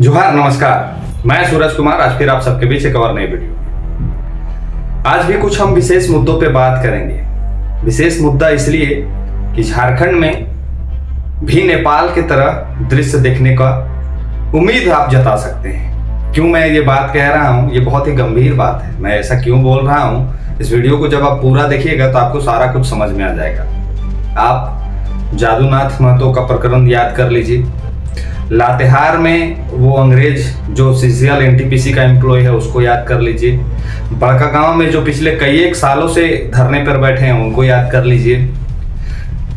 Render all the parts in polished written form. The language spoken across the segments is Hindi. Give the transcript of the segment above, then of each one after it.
जोहार, नमस्कार। मैं सूरज कुमार आज फिर आप सबके बीच एक और नई वीडियो। आज भी कुछ हम विशेष मुद्दों पे बात करेंगे। विशेष मुद्दा इसलिए कि झारखंड में भी नेपाल की तरह दृश्य देखने का उम्मीद आप जता सकते हैं। क्यों मैं ये बात कह रहा हूँ, ये बहुत ही गंभीर बात है। मैं ऐसा क्यों बोल रहा हूँ, इस वीडियो को जब आप पूरा देखिएगा तो आपको सारा कुछ समझ में आ जाएगा। आप जादूनाथ महतो का प्रकरण याद कर लीजिए। लातेहार में वो अंग्रेज जो सीसीएल एनटीपीसी का एम्प्लॉय है उसको याद कर लीजिए। बड़का गांव में जो पिछले कई एक सालों से धरने पर बैठे हैं उनको याद कर लीजिए।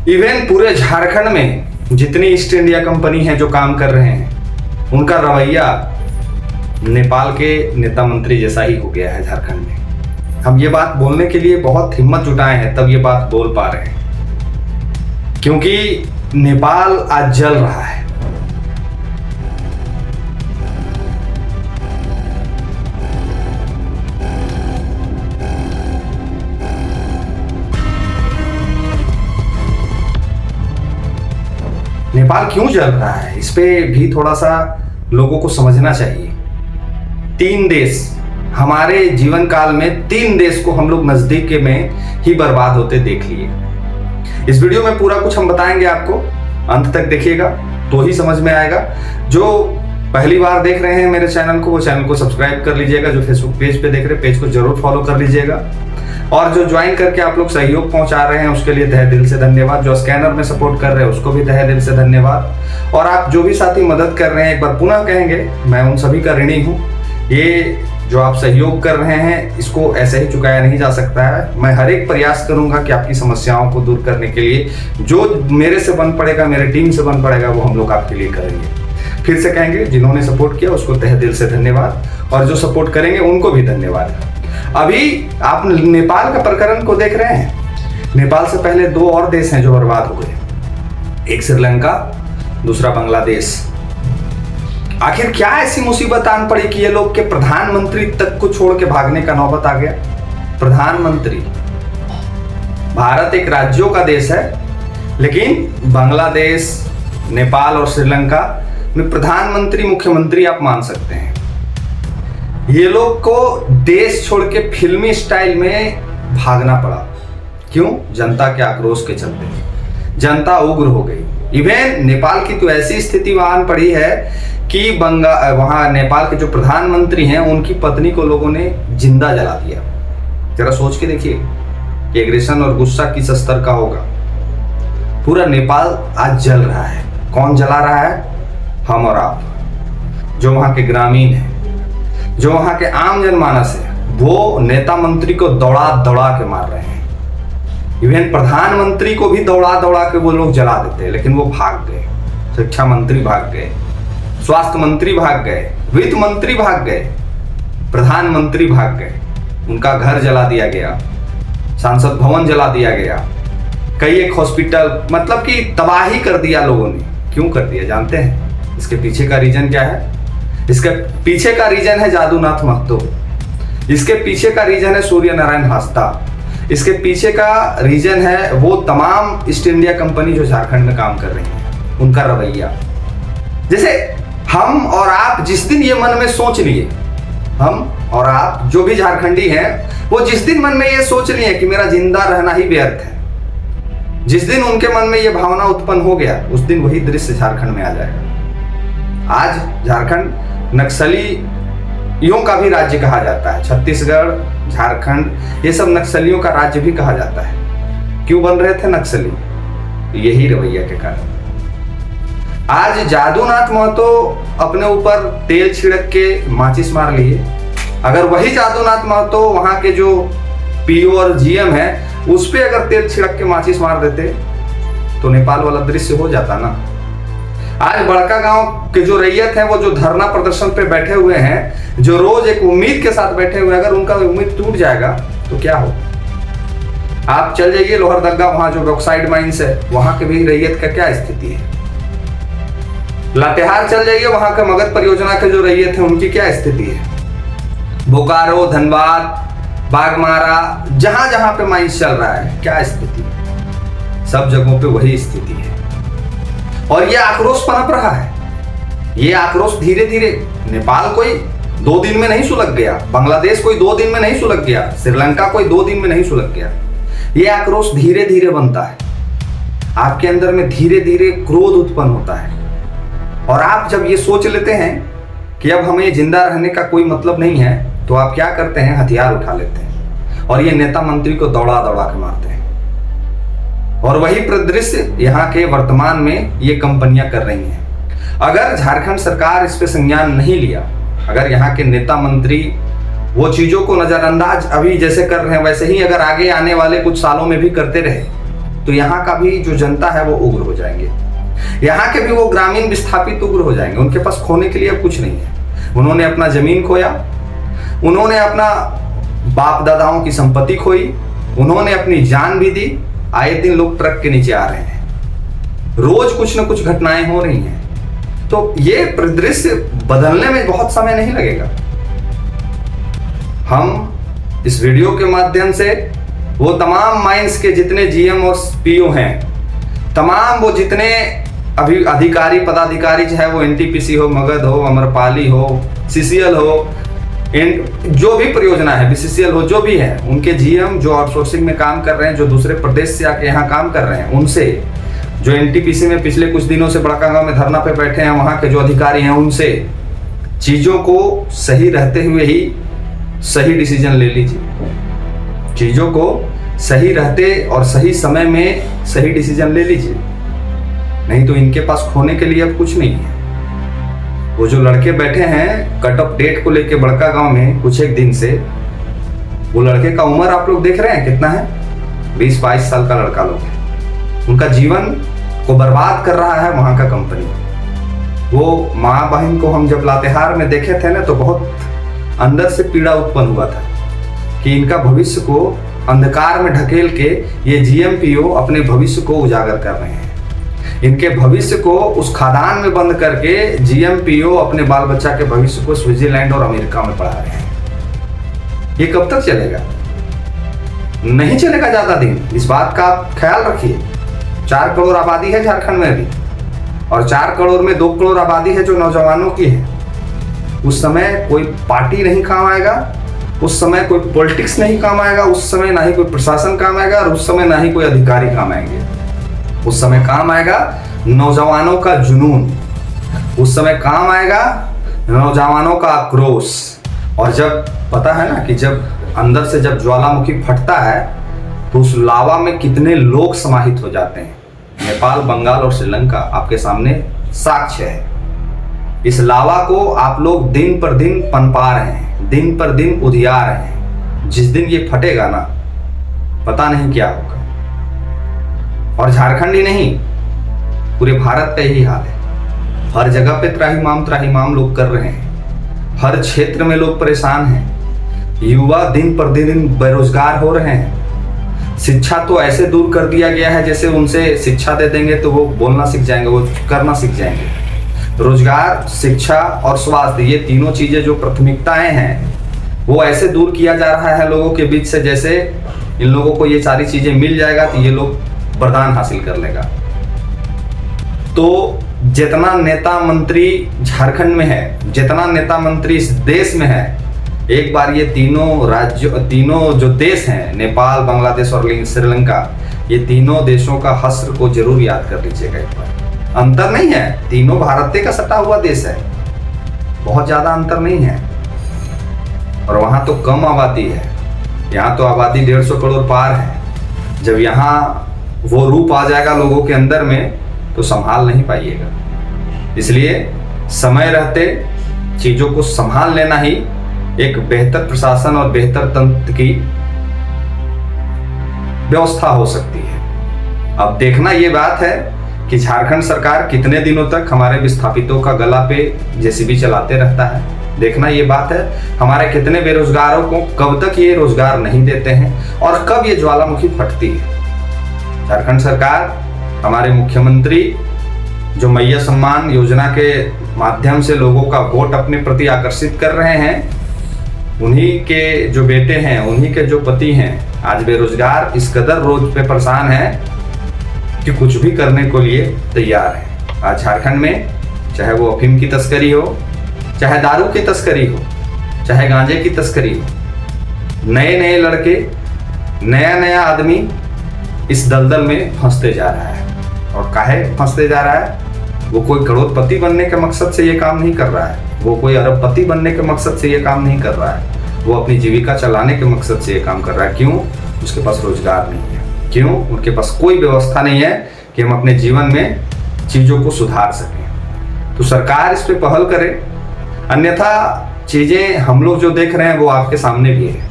इवन पूरे झारखंड में जितनी ईस्ट इंडिया कंपनी है जो काम कर रहे हैं, उनका रवैया नेपाल के नेता मंत्री जैसा ही हो गया है झारखंड में। हम ये बात बोलने के लिए बहुत हिम्मत जुटाए हैं, तब ये बात बोल पा रहे हैं, क्योंकि नेपाल आज जल रहा है। नेपाल क्यों जल रहा है, इस पे भी थोड़ा सा लोगों को समझना चाहिए। 3 देश, हमारे जीवन काल में 3 देश को हम लोग नजदीक में ही बर्बाद होते देख लिए। इस वीडियो में पूरा कुछ हम बताएंगे आपको, अंत तक देखिएगा तो ही समझ में आएगा। जो पहली बार देख रहे हैं मेरे चैनल को, वो चैनल को सब्सक्राइब कर लीजिएगा। जो फेसबुक पेज पे देख रहे हैं, पेज को जरूर फॉलो कर लीजिएगा। और जो ज्वाइन करके आप लोग सहयोग पहुंचा रहे हैं उसके लिए तहे दिल से धन्यवाद। जो स्कैनर में सपोर्ट कर रहे हैं उसको भी तहे दिल से धन्यवाद। और आप जो भी साथी मदद कर रहे हैं, एक बार पुनः कहेंगे, मैं उन सभी का ऋणी हूँ। ये जो आप सहयोग कर रहे हैं इसको ऐसे ही चुकाया नहीं जा सकता है। मैं हर एक प्रयास करूंगा कि आपकी समस्याओं को दूर करने के लिए जो मेरे से बन पड़ेगा, मेरे टीम से बन पड़ेगा, वो हम लोग आपके लिए करेंगे। फिर से कहेंगे, जिन्होंने सपोर्ट किया उसको तहे दिल से धन्यवाद, और जो सपोर्ट करेंगे उनको भी धन्यवाद। अभी आप नेपाल का प्रकरण को देख रहे हैं। नेपाल से पहले 2 और देश हैं जो बर्बाद हो गए, एक श्रीलंका, दूसरा बांग्लादेश। आखिर क्या ऐसी मुसीबत आन पड़ी कि ये लोग के प्रधानमंत्री तक को छोड़ के भागने का नौबत आ गया। प्रधानमंत्री, भारत एक राज्यों का देश है, लेकिन बांग्लादेश, नेपाल और श्रीलंका में प्रधानमंत्री, मुख्यमंत्री आप मान सकते हैं। ये लोग को देश छोड़ के फिल्मी स्टाइल में भागना पड़ा। क्यों? जनता के आक्रोश के चलते जनता उग्र हो गई। इवन नेपाल की तो ऐसी स्थिति वहां पड़ी है कि वहां नेपाल के जो प्रधानमंत्री हैं उनकी पत्नी को लोगों ने जिंदा जला दिया। जरा सोच के देखिए कि एग्रेशन और गुस्सा किस स्तर का होगा। पूरा नेपाल आज जल रहा है। कौन जला रहा है? हम और आप, जो वहां के ग्रामीण हैं, जो वहां के आम जनमानस है, वो नेता मंत्री को दौड़ा दौड़ा के मार रहे हैं। इवन प्रधानमंत्री को भी दौड़ा दौड़ा के वो लोग जला देते हैं, लेकिन वो भाग गए। शिक्षा मंत्री भाग गए, स्वास्थ्य मंत्री भाग गए, वित्त मंत्री भाग गए, प्रधानमंत्री भाग गए। उनका घर जला दिया गया, सांसद भवन जला दिया गया, कई एक हॉस्पिटल, मतलब कि तबाही कर दिया लोगों ने। क्यों कर दिया जानते हैं? इसके पीछे का रीजन क्या है? इसके पीछे का रीजन है जादूनाथ महतो। इसके पीछे का रीजन है सूर्य नारायण हास्ता। इसके पीछे का रीजन है वो तमाम ईस्ट इंडिया कंपनी जो झारखंड में काम कर रही है, उनका रवैया। जैसे हम और आप जिस दिन ये मन में सोच लिए, हम और आप जो भी झारखंडी हैं, वो जिस दिन मन में ये सोच लिए कि मेरा जिंदा रहना ही व्यर्थ है, जिस दिन उनके मन में ये भावना उत्पन्न हो गया, उस दिन वही दृश्य झारखंड में आ जाएगा। आज झारखंड नक्सलियों का भी राज्य कहा जाता है। छत्तीसगढ़, झारखंड, ये सब नक्सलियों का राज्य भी कहा जाता है। क्यों बन रहे थे नक्सली? यही रवैया के कारण। आज जादूनाथ महतो अपने ऊपर तेल छिड़क के माचिस मार लिए। अगर वही जादूनाथ महतो वहां के जो पीओ और जीएम है उस पे अगर तेल छिड़क के माचिस मार देते तो नेपाल वाला दृश्य हो जाता ना। आज बड़का गांव के जो रैयत हैं, वो जो धरना प्रदर्शन पे बैठे हुए हैं, जो रोज एक उम्मीद के साथ बैठे हुए हैं, अगर उनका उम्मीद टूट जाएगा तो क्या हो? आप चल जाइए लोहरदगा, वहां जो बॉक्साइड माइंस है, वहां के भी रैयत का क्या स्थिति है। लातेहार चल जाइए, वहां का मगध परियोजना के जो रैयत है उनकी क्या स्थिति है। बोकारो, धनबाद, बागमारा, जहां जहां पे माइंस चल रहा है, क्या स्थिति है? सब जगहों पे वही स्थिति है। और ये आक्रोश पनप रहा है। ये आक्रोश धीरे धीरे, नेपाल कोई 2 दिन में नहीं सुलग गया, बांग्लादेश कोई 2 दिन में नहीं सुलग गया, श्रीलंका कोई 2 दिन में नहीं सुलग गया। ये आक्रोश धीरे धीरे बनता है, आपके अंदर में धीरे धीरे क्रोध उत्पन्न होता है, और आप जब ये सोच लेते हैं कि अब हमें जिंदा रहने का कोई मतलब नहीं है, तो आप क्या करते हैं, हथियार उठा लेते हैं और ये नेता मंत्री को दौड़ा दौड़ा के मारते हैं। और वही परिदृश्य यहाँ के वर्तमान में ये कंपनियां कर रही हैं। अगर झारखंड सरकार इस पे संज्ञान नहीं लिया, अगर यहाँ के नेता मंत्री वो चीजों को नजरअंदाज अभी जैसे कर रहे हैं वैसे ही अगर आगे आने वाले कुछ सालों में भी करते रहे, तो यहाँ का भी जो जनता है वो उग्र हो जाएंगे, यहाँ के भी वो ग्रामीण विस्थापित उग्र हो जाएंगे। उनके पास खोने के लिए अब कुछ नहीं है। उन्होंने अपना जमीन खोया, उन्होंने अपना बाप दादाओं की संपत्ति खोई, उन्होंने अपनी जान भी दी। आए दिन लोग ट्रक के नीचे आ रहे हैं, रोज कुछ न कुछ घटनाएं हो रही हैं। तो ये परिदृश्य बदलने में बहुत समय नहीं लगेगा। हम इस वीडियो के माध्यम से वो तमाम माइंस के जितने जीएम और पीओ हैं, तमाम वो जितने अभी अधिकारी पदाधिकारी चाहे वो एनटीपीसी हो, मगध हो, अमरपाली हो, सीसीएल हो, जो भी परियोजना है, बीसीसीएल हो, जो भी है, उनके जीएम जो आउटसोर्सिंग में काम कर रहे हैं, जो दूसरे प्रदेश से आके यहाँ काम कर रहे हैं, उनसे, जो एनटीपीसी में पिछले कुछ दिनों से बड़कागांव में धरना पे बैठे हैं, वहाँ के जो अधिकारी हैं, उनसे चीज़ों को सही रहते हुए ही सही डिसीजन ले लीजिए। चीज़ों को सही रहते और सही समय में सही डिसीजन ले लीजिए, नहीं तो इनके पास खोने के लिए अब कुछ नहीं है। वो जो लड़के बैठे हैं कट ऑफ डेट को लेके बड़कागांव में कुछ एक दिन से, वो लड़के का उम्र आप लोग देख रहे हैं कितना है, 20-22 साल का लड़का लोग है। उनका जीवन को बर्बाद कर रहा है वहां का कंपनी। वो माँ बहन को हम जब लातेहार में देखे थे ना, तो बहुत अंदर से पीड़ा उत्पन्न हुआ था कि इनका भविष्य को अंधकार में ढकेल के ये जीएमपीओ अपने भविष्य को उजागर कर रहे हैं। इनके भविष्य को उस खादान में बंद करके जीएमपीओ अपने बाल बच्चा के भविष्य को स्विट्जरलैंड और अमेरिका में पढ़ा रहे हैं। ये कब तक चलेगा? नहीं चलेगा ज्यादा दिन, इस बात का आप ख्याल रखिए। 4 करोड़ आबादी है झारखंड में अभी, और 4 करोड़ में 2 करोड़ आबादी है जो नौजवानों की है। उस समय कोई पार्टी नहीं काम आएगा, उस समय कोई पॉलिटिक्स नहीं काम आएगा, उस समय ना ही कोई प्रशासन काम आएगा, और उस समय ना ही कोई अधिकारी काम आएंगे। उस समय काम आएगा नौजवानों का जुनून, उस समय काम आएगा नौजवानों का आक्रोश। और जब पता है ना कि जब अंदर से जब ज्वालामुखी फटता है तो उस लावा में कितने लोग समाहित हो जाते हैं। नेपाल, बंगाल और श्रीलंका आपके सामने साक्ष्य है। इस लावा को आप लोग दिन पर दिन पनपा रहे हैं, दिन पर दिन उधिया रहे हैं। जिस दिन ये फटेगा ना, पता नहीं क्या होगा। और झारखंड ही नहीं, पूरे भारत का यही हाल है। हर जगह पे त्राहिमाम लोग कर रहे हैं, हर क्षेत्र में लोग परेशान हैं। युवा दिन पर दिन बेरोजगार हो रहे हैं। शिक्षा तो ऐसे दूर कर दिया गया है जैसे उनसे शिक्षा दे देंगे तो वो बोलना सीख जाएंगे, वो करना सीख जाएंगे। रोजगार, शिक्षा और स्वास्थ्य, ये तीनों चीजें जो प्राथमिकताएं हैं, वो ऐसे दूर किया जा रहा है लोगों के बीच से जैसे इन लोगों को ये सारी चीजें मिल जाएगा तो ये लोग वरदान हासिल कर लेगा। तो जितना नेता मंत्री झारखंड में है, जितना नेता मंत्री इस देश में है, एक बार ये तीनों जो देश हैं, नेपाल, बांग्लादेश और श्रीलंका, ये तीनों देशों का हश्र को जरूर याद कर लीजिएगा एक बार। अंतर नहीं है, तीनों भारत का सटा हुआ देश है, बहुत ज्यादा अंतर नहीं है। और वहां तो कम आबादी है, यहाँ तो आबादी 150 करोड़ पार है। जब यहाँ वो रूप आ जाएगा लोगों के अंदर में तो संभाल नहीं पाइएगा। इसलिए समय रहते चीजों को संभाल लेना ही एक बेहतर प्रशासन और बेहतर तंत्र की व्यवस्था हो सकती है। अब देखना ये बात है कि झारखंड सरकार कितने दिनों तक हमारे विस्थापितों का गला पे जेसीबी चलाते रहता है। देखना ये बात है हमारे कितने बेरोजगारों को कब तक ये रोजगार नहीं देते हैं और कब ये ज्वालामुखी फटती है। झारखंड सरकार, हमारे मुख्यमंत्री जो मैया सम्मान योजना के माध्यम से लोगों का वोट अपने प्रति आकर्षित कर रहे हैं, उन्हीं के जो बेटे हैं, उन्हीं के जो पति हैं, आज बेरोजगार इस कदर रोज पे परेशान हैं कि कुछ भी करने को लिए तैयार है। आज झारखंड में चाहे वो अफीम की तस्करी हो, चाहे दारू की तस्करी हो, चाहे गांजे की तस्करी हो। नए नए लड़के, नया नया आदमी इस दलदल में फंसते जा रहा है। और काहे फंसते जा रहा है? वो कोई करोड़पति बनने के मकसद से ये काम नहीं कर रहा है, वो कोई अरबपति बनने के मकसद से ये काम नहीं कर रहा है, वो अपनी जीविका चलाने के मकसद से ये काम कर रहा है। क्यों? उसके पास रोजगार नहीं है। क्यों? उनके पास कोई व्यवस्था नहीं है कि हम अपने जीवन में चीज़ों को सुधार सकें। तो सरकार इस पे पहल करे, अन्यथा चीज़ें हम लोग जो देख रहे हैं वो आपके सामने भी है।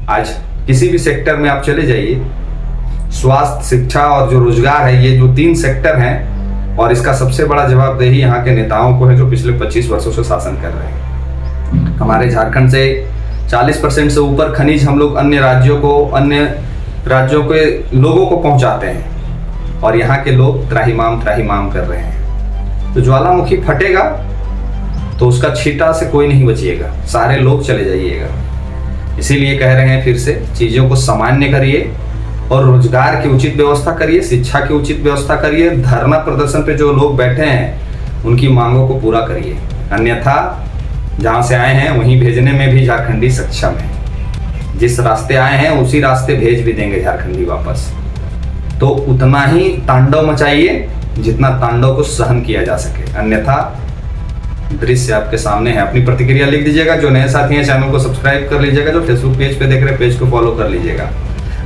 आज किसी भी सेक्टर में आप चले जाइए, स्वास्थ्य, शिक्षा और जो रोजगार है, ये जो 3 सेक्टर हैं, और इसका सबसे बड़ा जवाबदेही यहाँ के नेताओं को है जो पिछले 25 वर्षों से शासन कर रहे हैं। हमारे झारखंड से 40% से ऊपर खनिज हम लोग अन्य राज्यों के लोगों को पहुंचाते हैं, और यहाँ के लोग त्राहिमाम कर रहे हैं। तो ज्वालामुखी फटेगा तो उसका छींटा से कोई नहीं बचिएगा, सारे लोग चले जाइएगा। इसीलिए कह रहे हैं फिर से, चीज़ों को सामान्य करिए और रोजगार की उचित व्यवस्था करिए, शिक्षा की उचित व्यवस्था करिए। धरना प्रदर्शन पे जो लोग बैठे हैं उनकी मांगों को पूरा करिए, अन्यथा जहाँ से आए हैं वहीं भेजने में भी झारखंडी सक्षम है। जिस रास्ते आए हैं उसी रास्ते भेज भी देंगे झारखंडी वापस। तो उतना ही तांडव मचाइए जितना तांडव को सहन किया जा सके, अन्यथा दृश्य आपके सामने है। अपनी प्रतिक्रिया लिख दीजिएगा। जो नए साथी हैं चैनल को सब्सक्राइब कर लीजिएगा, जो फेसबुक पेज पे देख रहे हैं पेज को फॉलो कर लीजिएगा।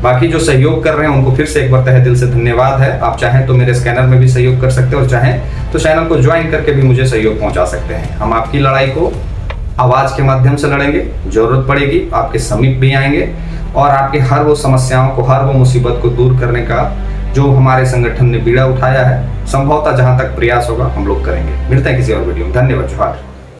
बाकी जो सहयोग कर रहे हैं उनको फिर से एक बार तहे दिल से धन्यवाद है। आप चाहें तो मेरे स्कैनर में भी सहयोग कर सकते हैं, और चाहें तो चैनल को ज्वाइन करके भी मुझे सहयोग पहुंचा सकते हैं। हम आपकी लड़ाई को आवाज के माध्यम से लड़ेंगे, जरूरत पड़ेगी आपके समीप भी आएंगे, और आपके हर वो समस्याओं को, हर वो मुसीबत को दूर करने का जो हमारे संगठन ने बीड़ा उठाया है, संभवतः जहां तक प्रयास होगा हम लोग करेंगे। मिलते हैं किसी और वीडियो में। धन्यवाद। जोहार।